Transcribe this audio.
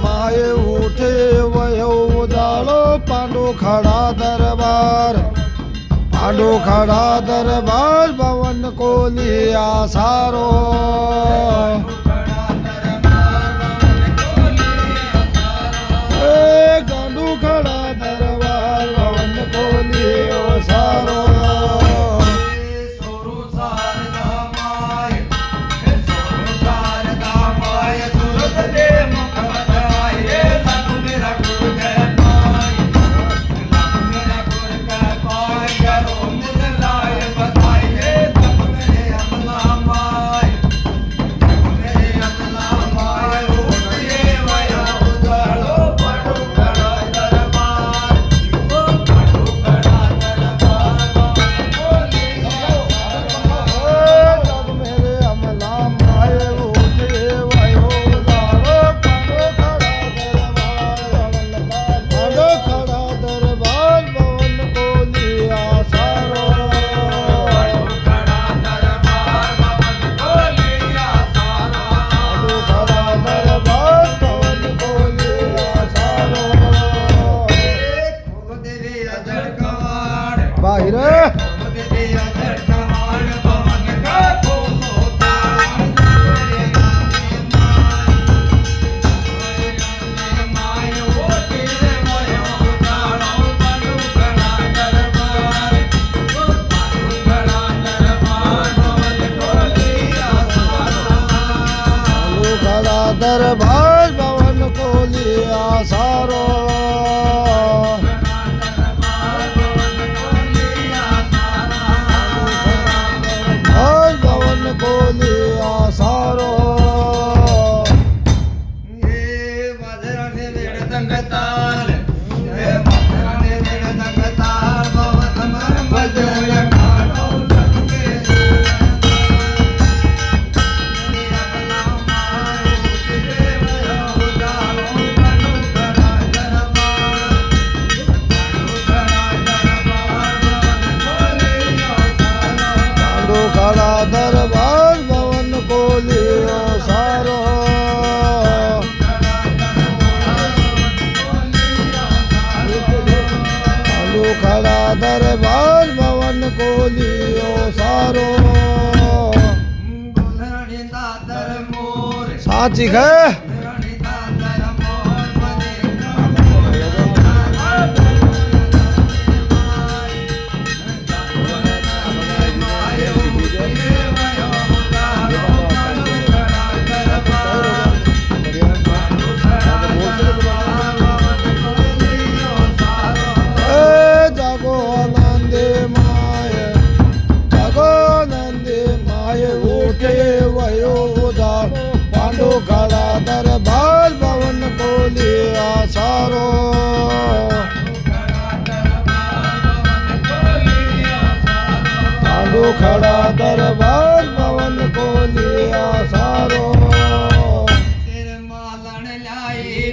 माये उठे वयो उजाड़ो पांडु खड़ा दरबार पांडु खड़ा दरबार भवन को लिया सारो गांडू खड़ा दरबार भवन को लियो सारो बाहिर दरबार भवन को लिया सारो को लिया सारो ये वज्राने वेड़ दंगताल ये वज्राने वेड़ दंगताल भवन मन भजय कानो लगे अपना मारो तेरे भयो उजालो कानो खड़ा दरबार कानो खड़ा दरबार भवन को लियो सारो कानो खड़ा दरबार भवन को लियो सारो साची है पांडु खड़ा दरबार भवन को लिया सारो पांडु खड़ा दरबार भवन को लिया सारो तेरे मालन लाई